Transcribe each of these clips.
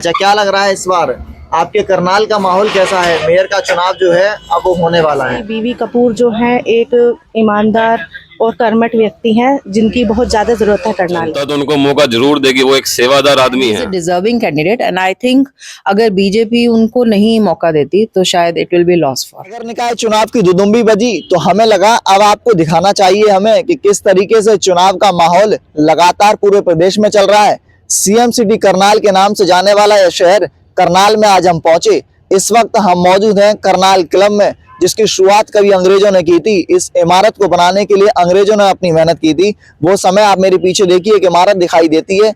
अच्छा, क्या लग रहा है इस बार आपके करनाल का माहौल कैसा है? मेयर का चुनाव जो है अब वो होने वाला है। बीवी कपूर जो है एक ईमानदार और कर्मठ व्यक्ति हैं जिनकी बहुत ज्यादा जरूरत है करनाल। जनता तो उनको मौका जरूर देगी, वो एक सेवादार आदमी है। Deserving candidate and I think अगर बीजेपी उनको नहीं मौका देती तो शायद it will be loss for. नगर निकाय चुनाव की दुदुम्बी बजी तो हमें लगा अब आपको दिखाना चाहिए हमें कि किस तरीके से चुनाव का माहौल लगातार पूरे प्रदेश में चल रहा है। सीएम सिटी करनाल के नाम से जाने वाला यह शहर करनाल में आज हम पहुंचे। इस वक्त हम मौजूद हैं करनाल क्लब में, जिसकी शुरुआत कभी अंग्रेजों ने की थी। इस इमारत को बनाने के लिए अंग्रेजों ने अपनी मेहनत की थी। वो समय आप मेरे पीछे देखिए एक इमारत दिखाई देती है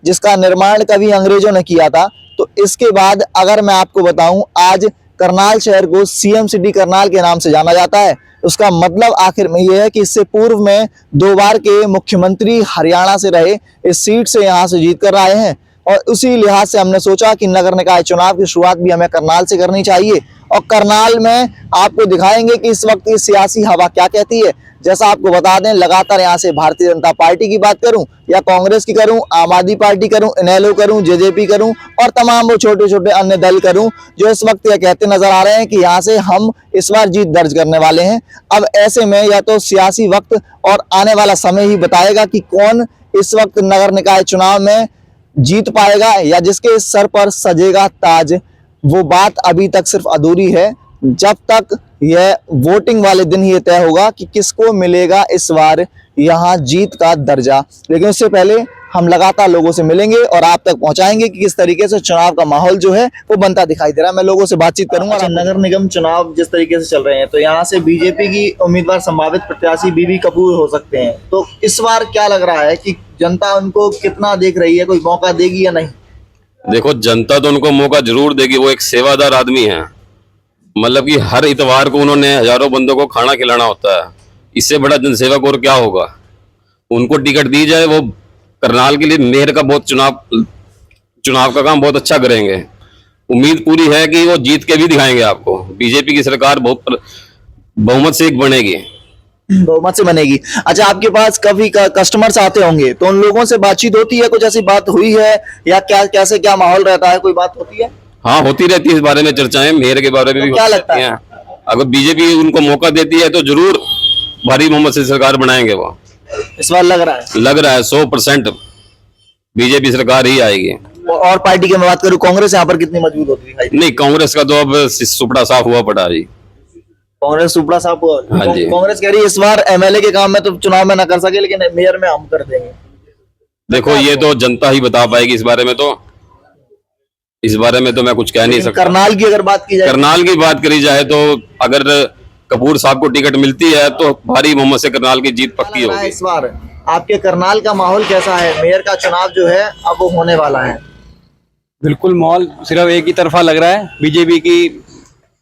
जिसका निर्माण कभी अंग्रेजों ने किया था। तो इसके बाद अगर मैं आपको बताऊं, आज करनाल शहर को सीएम सिटी करनाल के नाम से जाना जाता है। उसका मतलब आखिर में यह है कि इससे पूर्व में 2 बार के मुख्यमंत्री हरियाणा से रहे, इस सीट से यहाँ से जीत कर आए हैं। और उसी लिहाज से हमने सोचा कि नगर निकाय चुनाव की शुरुआत भी हमें करनाल से करनी चाहिए और करनाल में आपको दिखाएंगे कि इस वक्त की सियासी हवा क्या कहती है। जैसा आपको बता दें, लगातार यहाँ से भारतीय जनता पार्टी की बात करूं या कांग्रेस की करूं, आम आदमी पार्टी करूं, इनेलो करूं, जेजेपी करूं और तमाम वो छोटे छोटे अन्य दल करूं, जो इस वक्त यह कहते नजर आ रहे हैं कि यहाँ से हम इस बार जीत दर्ज करने वाले हैं। अब ऐसे में या तो सियासी वक्त और आने वाला समय ही बताएगा कि कौन इस वक्त नगर निकाय चुनाव में जीत पाएगा या जिसके सर पर सजेगा ताज। वो बात अभी तक सिर्फ अधूरी है। जब तक यह वोटिंग वाले दिन ही तय होगा कि किसको मिलेगा इस बार यहाँ जीत का दर्जा। लेकिन उससे पहले हम लगातार लोगों से मिलेंगे और आप तक पहुंचाएंगे कि किस तरीके से चुनाव का माहौल जो है वो बनता दिखाई दे रहा है। मैं लोगों से बातचीत करूंगा। अच्छा, नगर निगम चुनाव जिस तरीके से चल रहे हैं तो यहाँ से बीजेपी की उम्मीदवार संभावित प्रत्याशी बीवी कपूर हो सकते हैं। तो इस बार क्या लग रहा है कि जनता उनको कितना देख रही है, कोई मौका देगी या नहीं? देखो, जनता तो उनको मौका जरूर देगी, वो एक सेवादार आदमी है। मतलब कि हर इतवार को उन्होंने हजारों बंदों को खाना खिलाना होता है। इससे बड़ा जनसेवक और क्या होगा। उनको टिकट दी जाए, वो करनाल के लिए मेयर का बहुत चुनाव का काम बहुत अच्छा करेंगे। उम्मीद पूरी है कि वो जीत के भी दिखाएंगे आपको। बीजेपी की सरकार बहुत बहुमत से एक बनेगी। बहुमत से बनेगी। अच्छा, आपके पास कभी कस्टमर्स आते होंगे तो उन लोगों से बातचीत होती है? कुछ ऐसी बात हुई है या क्या माहौल रहता है? कोई बात होती है? हाँ, होती रहती है इस बारे में चर्चाएं, मेयर के बारे में भी। क्या लगता है? अगर बीजेपी उनको मौका देती है तो जरूर भारी बहुमत से सरकार बनाएंगे। वो इस बार लग रहा है 100% बीजेपी सरकार ही आएगी। और पार्टी की मैं बात करूं, कांग्रेस यहाँ पर कितनी मजबूत होती है? नहीं, कांग्रेस का तो अब सुपड़ा साफ हुआ पड़ा जी। कांग्रेस सुपड़ा साफ हुआ। हाँ जी। कांग्रेस कह रही है इस बार एमएलए के काम में तो चुनाव में ना कर सके, लेकिन मेयर में हम कर देंगे। देखो, ये तो जनता ही बता पाएगी। इस बारे में तो मैं कुछ कह नहीं सकता। करनाल की अगर बात की जाए, करनाल की बात करी जाए तो अगर कपूर साहब को टिकट मिलती है तो भारी बहुमत से करनाल की जीत पक्की होगी। इस बार आपके करनाल का माहौल कैसा है? मेयर का चुनाव जो है अब वो होने वाला है। बिल्कुल माहौल सिर्फ एक ही तरफा लग रहा है। बीजेपी की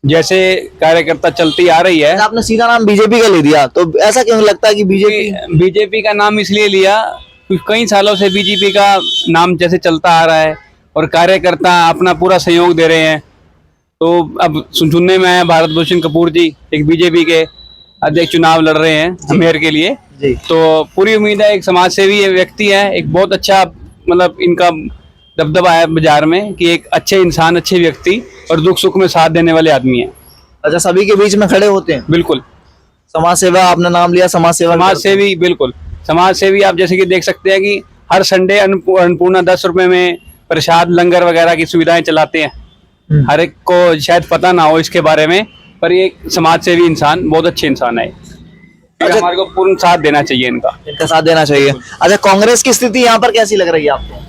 जैसे कार्यकर्ता चलती आ रही है। आपने सीधा नाम बीजेपी का ले दिया, तो ऐसा क्यों लगता है कि बीजेपी का नाम इसलिए लिया क्योंकि कई सालों से बीजेपी का नाम जैसे चलता आ रहा है और कार्यकर्ता अपना पूरा सहयोग दे रहे हैं। तो अब सुनने में आया भारत भूषण कपूर जी एक बीजेपी के अध्यक्ष चुनाव लड़ रहे हैं मेयर के लिए जी। तो पूरी उम्मीद है, एक समाज सेवी व्यक्ति है, एक बहुत अच्छा मतलब इनका दबदबा है बाजार में कि एक अच्छे इंसान, अच्छे व्यक्ति और दुख सुख में साथ देने वाले आदमी हैं। अच्छा, सभी के बीच में खड़े होते हैं। बिल्कुल। समाज सेवा आपने नाम लिया, समाज सेवी बिल्कुल समाज सेवी। आप जैसे कि देख सकते हैं कि हर संडे अन्नपूर्णा 10 रुपए में प्रसाद लंगर वगैरह की सुविधाएं चलाते हैं। हर एक को शायद पता ना हो इसके बारे में, पर ये समाज सेवी इंसान बहुत अच्छे इंसान है। अच्छा, हमारे को पूर्ण साथ देना चाहिए, इनका साथ देना चाहिए। अच्छा, कांग्रेस की स्थिति यहाँ पर कैसी लग रही है आपको?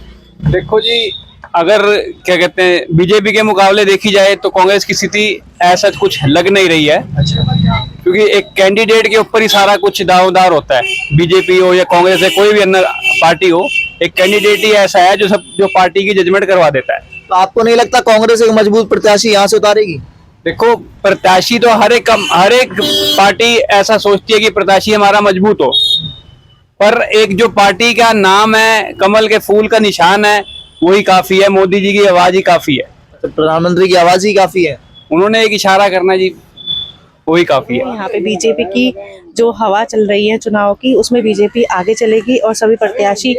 देखो जी, अगर क्या कहते हैं बीजेपी के मुकाबले देखी जाए तो कांग्रेस की स्थिति ऐसा कुछ लग नहीं रही है। अच्छा। क्योंकि एक कैंडिडेट के ऊपर ही सारा कुछ दावेदार होता है। बीजेपी हो या कांग्रेस है, कोई भी अन्य पार्टी हो, एक कैंडिडेट ही ऐसा है जो पार्टी की जजमेंट करवा देता है। तो आपको नहीं लगता कांग्रेस एक मजबूत प्रत्याशी यहाँ से उतारेगी? देखो, प्रत्याशी तो हर एक पार्टी ऐसा सोचती है कि प्रत्याशी हमारा मजबूत हो, पर एक जो पार्टी का नाम है, कमल के फूल का निशान है, वही काफी है। मोदी जी की आवाज ही काफी है। तो प्रधानमंत्री की आवाज ही काफी है। उन्होंने एक इशारा करना जी, वही काफी है। यहाँ पे बीजेपी की जो हवा चल रही है चुनाव की उसमें बीजेपी आगे चलेगी और सभी प्रत्याशी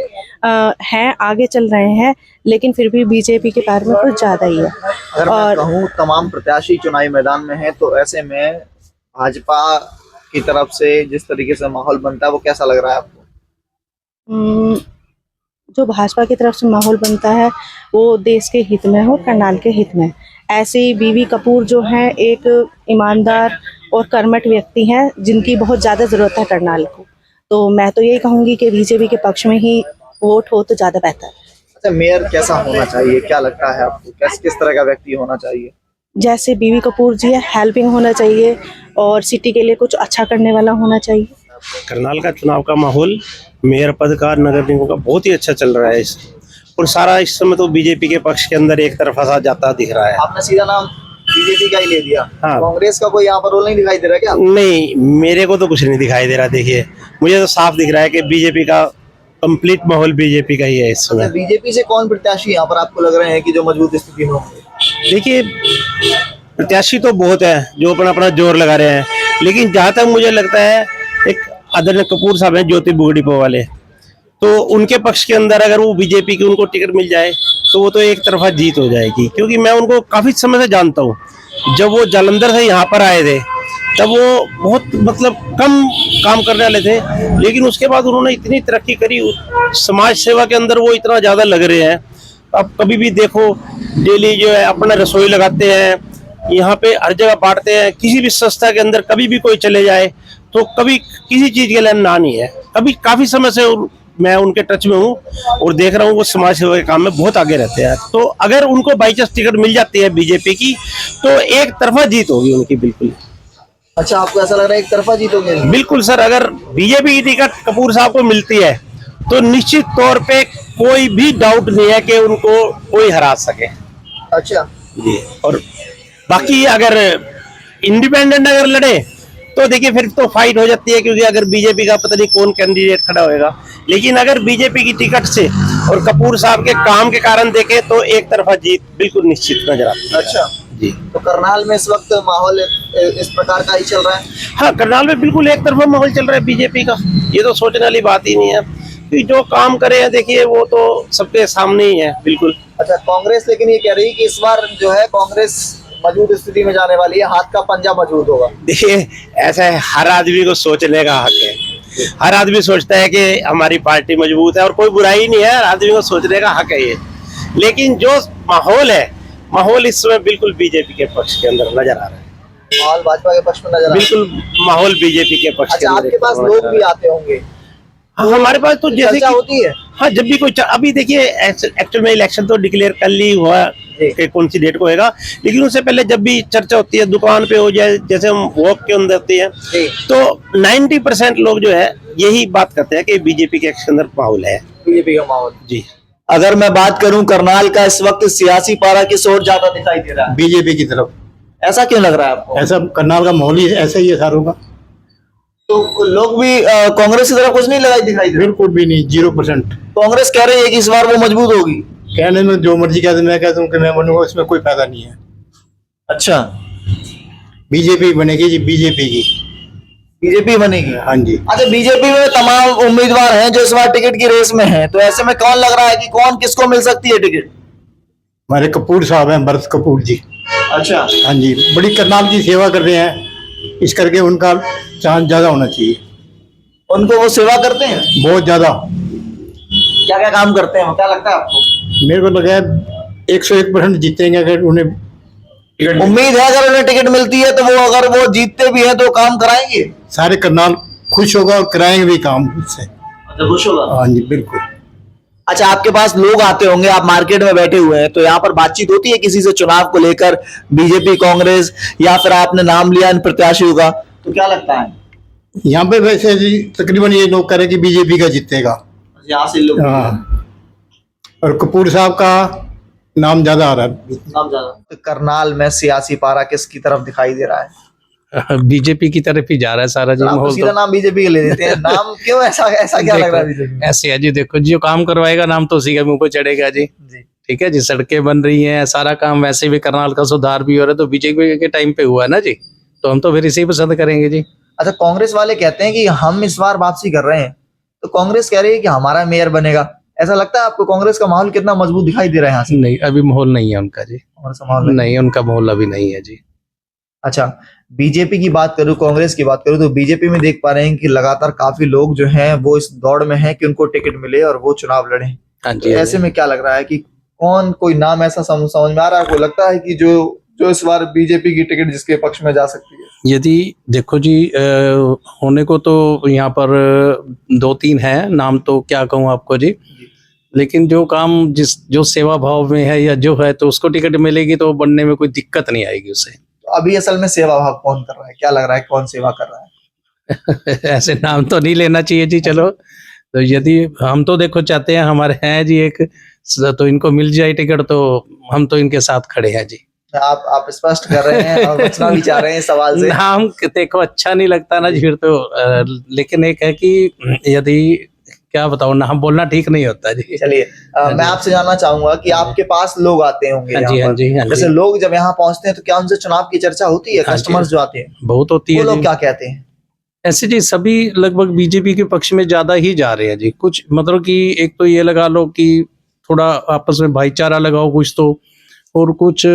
हैं आगे चल रहे हैं, लेकिन फिर भी बीजेपी के पार में कुछ ज़्यादा ही है। अगर मैं और कहूँ तमाम प्रत्याशी चुनावी मैदान में हैं, तो ऐसे में भाजपा की तरफ से जिस तरीके से माहौल बनता है वो कैसा लग रहा है आपको? जो भाजपा की तरफ से माहौल बनता है वो देश के हित में हो, करनाल के हित में। ऐसे ही बीवी कपूर जो हैं एक ईमानदार और कर्मठ व्यक्ति हैं जिनकी बहुत ज़्यादा ज़रूरत है करनाल को। तो मैं तो यही कहूँगी कि बीजेपी के पक्ष में ही वोट हो तो ज़्यादा बेहतर है। अच्छा, मेयर कैसा होना चाहिए, क्या लगता है आपको, किस तरह का व्यक्ति होना चाहिए? जैसे बीवी कपूर जी है, हेल्पिंग होना चाहिए और सिटी के लिए कुछ अच्छा करने वाला होना चाहिए। करनाल का चुनाव का माहौल मेयर पद का, नगर निगम का बहुत ही अच्छा चल रहा है और सारा इस समय तो बीजेपी के पक्ष के अंदर एक तरफा सा जाता दिख रहा है। आपने सीधा नाम बीजेपी का ही ले दिया। हाँ। कांग्रेस का कोई यहाँ पर रोल नहीं दिखाई दे रहा क्या? नहीं, मेरे को तो कुछ नहीं दिखाई दे रहा। देखिए, मुझे तो साफ दिख रहा है कि बीजेपी का कंप्लीट माहौल बीजेपी का ही है इस समय। बीजेपी से कौन प्रत्याशी यहाँ पर आपको लग रहे हैं कि जो मजबूत स्थिति में होंगे? देखिए, प्रत्याशी तो बहुत है जो अपना अपना जोर लगा रहे हैं, लेकिन जहाँ तक मुझे लगता है एक आदरणीय कपूर साहब हैं ज्योति बुगड़ीपो वाले, तो उनके पक्ष के अंदर अगर वो बीजेपी की उनको टिकट मिल जाए तो वो तो एक तरफा जीत हो जाएगी। क्योंकि मैं उनको काफी समय से जानता हूँ। जब वो जालंधर से यहाँ पर आए थे तब वो बहुत मतलब कम काम करने वाले थे, लेकिन उसके बाद उन्होंने इतनी तरक्की करी, समाज सेवा के अंदर वो इतना ज्यादा लग रहे हैं। अब कभी भी देखो, डेली जो है अपना रसोई लगाते हैं, यहाँ पे हर जगह बांटते हैं। किसी भी संस्था के अंदर कभी भी कोई चले जाए तो कभी किसी चीज के लिए ना नहीं है। अभी काफी समय से मैं उनके टच में हूँ और देख रहा हूँ वो समाज सेवा के काम में बहुत आगे रहते हैं। तो अगर उनको बाई चांस टिकट मिल जाती है बीजेपी की तो एक तरफा जीत होगी उनकी, बिल्कुल। अच्छा, आपको ऐसा लग रहा है एक तरफा जीत होगी? बिल्कुल सर, अगर बीजेपी की टिकट कपूर साहब को मिलती है तो निश्चित तौर पे कोई भी डाउट नहीं है कि उनको कोई हरा सके। अच्छा जी, और बाकी अगर इंडिपेंडेंट अगर लड़े तो देखिए फिर तो फाइट हो जाती है, क्योंकि अगर बीजेपी का पता नहीं कौन कैंडिडेट खड़ा होएगा। लेकिन अगर बीजेपी की टिकट से और कपूर साहब के काम के कारण देखें तो एक तरफा जीत बिल्कुल निश्चित नजर आती है। अच्छा जी, तो करनाल में इस वक्त माहौल इस प्रकार का ही चल रहा है? हाँ, करनाल में बिल्कुल एक तरफा माहौल चल रहा है बीजेपी का। ये तो सोचने वाली बात ही नहीं है कि जो काम करे हैं देखिए वो तो सबके सामने ही है, बिल्कुल। अच्छा, कांग्रेस लेकिन ये कह रही है कि इस बार जो है कांग्रेस मजबूत स्थिति में जाने वाली है, हाथ का पंजा मजबूत होगा। देखिए, ऐसा है, हर आदमी को सोचने का हक है। हर आदमी सोचता है कि हमारी पार्टी मजबूत है और कोई बुराई नहीं है, हर आदमी को सोचने का हक है ये। लेकिन जो माहौल है, माहौल इस समय बिल्कुल बीजेपी के पक्ष के अंदर नजर आ रहा है। माहौल भाजपा के पक्ष में नजर आ रहा है? बिल्कुल माहौल बीजेपी के पक्ष के अच्छा, अंदर। आपके पास लोग भी आते होंगे? हाँ, हमारे पास तो जैसे चर्चा कि होती है। हाँ, जब भी कोई अभी देखिए एक्चुअल में इलेक्शन तो डिक्लेयर कल ही हुआ कि कौन सी डेट को होएगा, लेकिन उससे पहले जब भी चर्चा होती है दुकान पे हो जाए, जैसे हम वॉक के अंदर होते हैं, तो 90% लोग जो है यही बात करते हैं कि बीजेपी के अंदर माहौल है, बीजेपी का माहौल। जी। अगर मैं बात करूं करनाल का, इस वक्त सियासी पारा किस ओर ज्यादा दिखाई दे रहा है? बीजेपी की तरफ। ऐसा क्यों लग रहा है आपको? ऐसा करनाल का माहौल ही ऐसा ही है सारों का। तो लोग भी कांग्रेस की तरफ कुछ नहीं लगाई दिखाई दे रहा? बिल्कुल भी नहीं, 0%। कांग्रेस कह रही है कि इस बार वो मजबूत होगी। कहने में जो मर्जी कहते, मैं कहता हूँ कि मैं बनूंगा, इसमें कोई फायदा नहीं है। अच्छा, बीजेपी बनेगी जी, बीजेपी की। बीजेपी बनेगी? हाँ जी। अच्छा, बीजेपी में तमाम उम्मीदवार हैं जो इस बार टिकट की रेस में हैं, तो ऐसे में कौन लग रहा है कि कौन किसको मिल सकती है टिकट? हमारे कपूर साहब हैं, भरत कपूर जी। अच्छा, हाँ जी, बड़ी करनाल की सेवा कर रहे हैं, इस करके उनका चांस ज्यादा होना चाहिए। उनको वो सेवा करते हैं? बहुत ज्यादा। क्या क्या काम करते हैं, क्या लगता है आपको? मेरे को लगा है 101% जीतेंगे अगर उन्हें टिकट। उम्मीद है अगर उन्हें टिकट मिलती है तो वो, अगर वो जीतते भी हैं तो काम कराएंगे? सारे करनाल खुश होगा और कराएंगे भी काम इससे। अच्छा, खुश होगा? हाँ जी, बिल्कुल। अच्छा, आपके पास लोग आते होंगे, आप मार्केट में बैठे हुए हैं, तो यहाँ पर बातचीत होती है किसी से चुनाव को लेकर, बीजेपी, कांग्रेस, या फिर आपने नाम लिया इन प्रत्याशियों का, तो क्या लगता है? यहाँ पे वैसे जी तकरीबन ये लोग कह रहे हैं कि बीजेपी का जीतेगा। यहाँ से लोग? हाँ, और कपूर साहब का नाम ज्यादा आ रहा है। नाम ज्यादा। तो करनाल में सियासी पारा किसकी तरफ दिखाई दे रहा है? बीजेपी की तरफ ही जा रहा है सारा जी आप माहौल। सीधा नाम बीजेपी के ले देते हैं, नाम क्यों ऐसा क्या लग रहा है बीजेपी? ऐसे है जी, देखो जी, जो काम करवाएगा नाम तो उसी के मुंह पे चढ़ेगा जी। ठीक है जी, सड़कें बन रही हैं, सारा काम वैसे भी करनाल का सुधार भी हो रहा है, तो बीजेपी के टाइम पे हुआ है ना जी, तो हम तो फिर इसे ही पसंद करेंगे जी। अच्छा, कांग्रेस वाले कहते हैं कि हम इस बार वापसी कर रहे हैं, तो कांग्रेस कह रही है कि हमारा मेयर बनेगा। ऐसा लगता है आपको कांग्रेस का माहौल कितना मजबूत दिखाई दे रहा है यहाँ से? नहीं, अभी माहौल नहीं है उनका जी। कांग्रेस का माहौल नहीं, उनका माहौल अभी नहीं है जी। अच्छा, बीजेपी की बात करूं, कांग्रेस की बात करूं, तो बीजेपी में देख पा रहे हैं कि लगातार काफी लोग जो हैं वो इस दौड़ में हैं कि उनको टिकट मिले और वो चुनाव लड़े। हाँ तो जी, हाँ ऐसे जी। में क्या लग रहा है कि कौन, कोई नाम ऐसा समझ में आ रहा है? आपको लगता है कि जो इस बार बीजेपी की टिकट जिसके पक्ष में जा सकती है? यदि देखो जी, होने को तो यहाँ पर 2-3 है नाम, तो क्या कहूँ आपको जी। लेकिन जो काम जो सेवा भाव में है या जो है, तो उसको टिकट मिलेगी तो बनने में कोई दिक्कत नहीं आएगी उसे। तो अभी असल में सेवा भाव कौन कर रहा है? क्या लग रहा है कौन सेवा कर रहा है? ऐसे नाम तो नहीं लेना चाहिए जी। चलो, तो यदि हम तो देखो चाहते हैं, हमारे हैं जी एक, तो इनको मिल जाए टिकट तो हम तो इनके साथ खड़े हैं जी। आप स्पष्ट कर रहे हैं और बचना भी चाह रहे हैं इस सवाल से। नाम देखो अच्छा नहीं लगता ना जी फिर तो, लेकिन एक है कि यदि क्या बताओ, नाम बोलना ठीक नहीं होता जी। चलिए, मैं आपसे जानना चाहूंगा कि आपके पास लोग आते होंगे हाँ जी, यहाँ हाँ पर। जी, हाँ जी। जैसे लोग जब यहाँ पहुंचते हैं तो क्या उनसे चुनाव की चर्चा होती है? हाँ जी। कस्टमर्स जो आते हैं बहुत होती वो है लोग जी। क्या कहते हैं? ऐसे जी सभी लगभग बीजेपी के पक्ष में ज्यादा ही जा रहे हैं जी। कुछ मतलब कि एक तो ये लगा लो कि थोड़ा आपस में भाईचारा लगाओ कुछ तो, और कुछ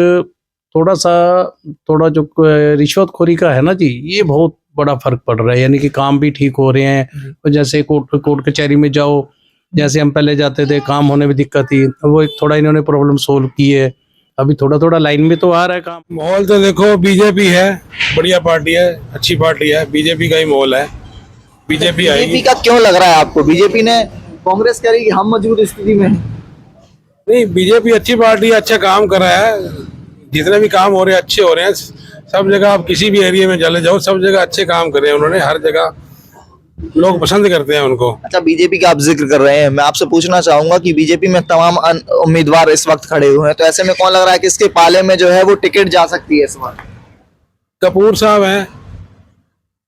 थोड़ा जो रिश्वतखोरी का है ना जी, ये बहुत बड़ा फर्क पड़ रहा है। यानी कि काम भी ठीक हो रहे हैं, और जैसे कोर्ट कचहरी में जाओ, जैसे हम पहले जाते थे काम होने में दिक्कत थी, वो एक थोड़ा इन्होंने प्रॉब्लम सोल्व की है। अभी थोड़ा लाइन में तो आ रहा है काम। माहौल तो देखो बीजेपी है, बढ़िया पार्टी है, अच्छी पार्टी है, बीजेपी का ही माहौल है। बीजेपी आएगी। बीजेपी का क्यों लग रहा है आपको? बीजेपी ने, कांग्रेस कह रही है कि हम मजबूत स्थिति में हैं। नहीं, बीजेपी अच्छी पार्टी है, अच्छा काम कर रहा है। जितने भी काम हो रहे हैं अच्छे हो रहे हैं सब जगह। आप किसी भी एरिया में चले जाओ, सब जगह अच्छे काम कर रहे हैं उन्होंने, हर जगह लोग पसंद करते हैं उनको। अच्छा, बीजेपी का आप जिक्र कर रहे हैं, मैं आपसे पूछना चाहूंगा कि बीजेपी में तमाम उम्मीदवार इस वक्त खड़े हुए हैं, तो ऐसे में कौन लग रहा है कि इसके पाले में जो है वो टिकट जा सकती है इस बार? कपूर साहब हैं।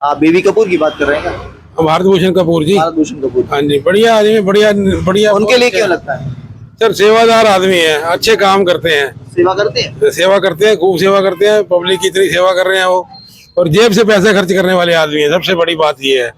आप बीबी कपूर की बात कर रहे हैं क्या? भारत भूषण कपूर जी। भारत भूषण कपूर। हाँ जी, बढ़िया आदमी, बढ़िया बढ़िया। उनके लिए क्यों लगता है? सर सेवादार आदमी है, अच्छे काम करते हैं, सेवा करते हैं। सेवा करते हैं, खूब सेवा करते हैं, पब्लिक की इतनी सेवा कर रहे हैं वो, और जेब से पैसे खर्च करने वाले आदमी है। सबसे बड़ी बात ये है,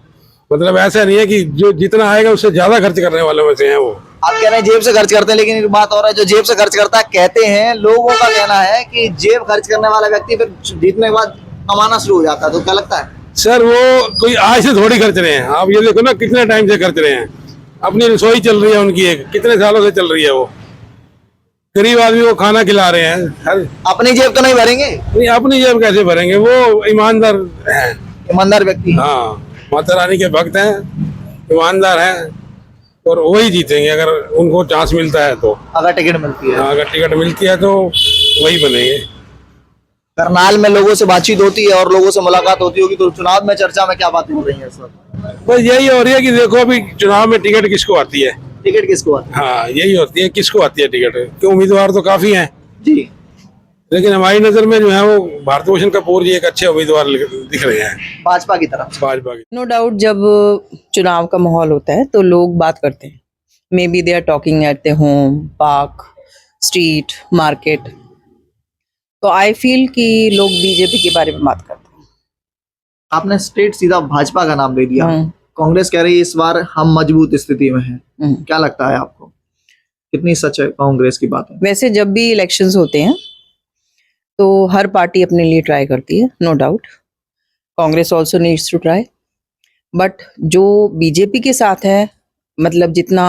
मतलब ऐसा नहीं है कि जो जितना आएगा उससे ज्यादा खर्च करने वालों में से हैं वो। आप कह रहे हैं जेब से खर्च करते हैं, लेकिन एक बात और है, जो जेब से खर्च करता है, कहते हैं लोगों का कहना है कि जेब खर्च करने वाला व्यक्ति फिर जीतने के बाद कमाना शुरू हो जाता है, तो क्या लगता है? सर वो कोई आज से थोड़ी खर्च रहे हैं, आप ये देखो ना कितने टाइम से खर्च रहे हैं। अपनी रसोई चल रही है उनकी, एक कितने सालों से चल रही है, वो गरीब आदमी को खाना खिला रहे हैं। अपनी जेब तो नहीं भरेंगे? नहीं, अपनी जेब कैसे भरेंगे, वो ईमानदार हैं, ईमानदार व्यक्ति हैं। हाँ, माता रानी के भक्त हैं, ईमानदार हैं, और वही जीतेंगे अगर उनको चांस मिलता है तो। अगर टिकट मिलती है? अगर टिकट मिलती है तो वही बनेंगे। करनाल में लोगों से बातचीत होती है और लोगों से मुलाकात होती होगी, तो चुनाव में चर्चा में क्या बातें हो रही हैं इस वक्त? बस यही हो रही है कि देखो अभी चुनाव में टिकट किसको आती है। टिकट किसको आती है? हाँ, यही होती है, किसको आती है टिकट, क्यों उम्मीदवार तो काफी हैं जी, लेकिन हमारी नजर में जो है वो भारत भूषण कपूर जी एक अच्छे उम्मीदवार दिख रहे हैं भाजपा की तरफ। भाजपा की। नो डाउट जब चुनाव का माहौल होता है तो लोग बात करते हैं, maybe they are talking at the home, park, street, market. तो आई फील कि लोग बीजेपी के बारे में बात करते हैं। आपने स्ट्रेट सीधा भाजपा का नाम ले दिया। कांग्रेस कह रही है इस बार हम मजबूत स्थिति में हैं। क्या लगता है आपको, कितनी सच है कांग्रेस की बात है? वैसे जब भी इलेक्शंस होते हैं तो हर पार्टी अपने लिए ट्राई करती है, no doubt Congress also needs to try, but जो बीजेपी के साथ है, मतलब जितना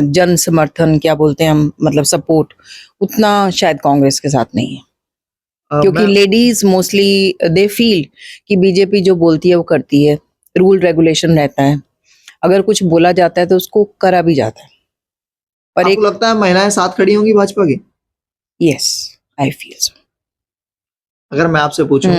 जन समर्थन क्या बोलते हैं हम, मतलब सपोर्ट, उतना शायद कांग्रेस के साथ नहीं है। क्योंकि लेडीज मोस्टली दे फील कि बीजेपी जो बोलती है वो करती है, रूल रेगुलेशन रहता है, अगर कुछ बोला जाता है तो उसको करा भी जाता है। पर आपको लगता है महिलाएं साथ खड़ी होंगी भाजपा की? Yes, I feel so. अगर मैं आपसे पूछूं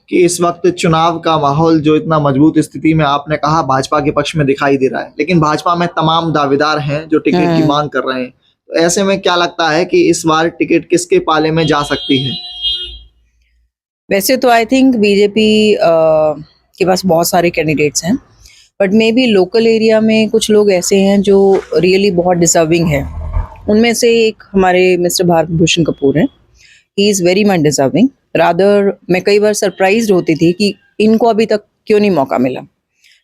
कि इस वक्त चुनाव का माहौल जो इतना मजबूत स्थिति में आपने कहा भाजपा के पक्ष में दिखाई दे रहा है, लेकिन भाजपा में तमाम दावेदार हैं जो टिकट की मांग कर रहे हैं, तो ऐसे में क्या लगता है कि इस बार टिकट किसके पाले में जा सकती है? वैसे तो आई थिंक बीजेपी के पास बहुत सारे कैंडिडेट्स हैं, but may be local area में कुछ लोग ऐसे हैं जो रियली बहुत डिजर्विंग है। उनमें से एक हमारे मिस्टर भारत भूषण कपूर हैं, he is very much deserving. Rather मैं कई बार सरप्राइज्ड होती थी कि इनको अभी तक क्यों नहीं मौका मिला?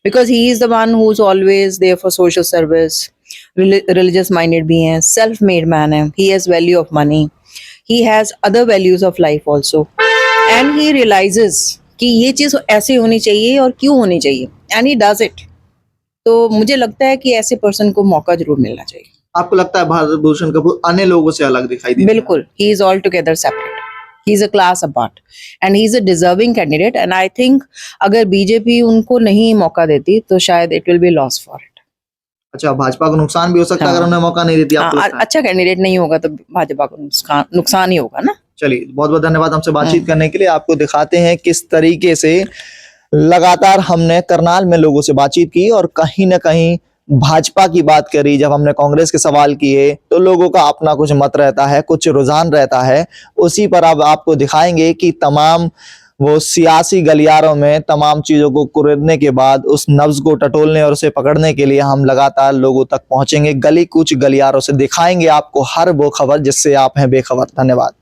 Because he is the one who is always there for social service, religious minded भी हैं, सेल्फ मेड मैन है, he has value of money, he has other values of life also, and he realises कि ये चीज ऐसे होनी चाहिए और क्यों होनी चाहिए, एंड ही डज इट। तो मुझे लगता है कि ऐसे पर्सन को मौका जरूर मिलना चाहिए। आपको लगता है भारत भूषण कपूर अन्य लोगों से अलग दिखाई देते हैं? बिल्कुल, he is altogether separate. He is a class apart and he is a deserving candidate, and I think अगर बीजेपी उनको नहीं मौका देती तो शायद it will be loss for it. अच्छा, भाजपा को नुकसान भी हो सकता है अगर हाँ। उन्हें मौका नहीं देती, आपको लगता है? अच्छा कैंडिडेट नहीं होगा तो भाजपा को नुकसान ही होगा ना। चलिए, बहुत बहुत धन्यवाद हमसे बातचीत करने के लिए। आपको दिखाते हैं किस तरीके से लगातार हमने करनाल में लोगों से बातचीत की और कहीं ना कहीं भाजपा की बात करी। जब हमने कांग्रेस के सवाल किए तो लोगों का अपना कुछ मत रहता है, कुछ रुझान रहता है। उसी पर अब आपको दिखाएंगे कि तमाम वो सियासी गलियारों में तमाम चीजों को कुरेदने के बाद उस नब्ज को टटोलने और उसे पकड़ने के लिए हम लगातार लोगों तक पहुंचेंगे। गली कुछ गलियारों से दिखाएंगे आपको हर वो खबर जिससे आप हैं बेखबर। धन्यवाद।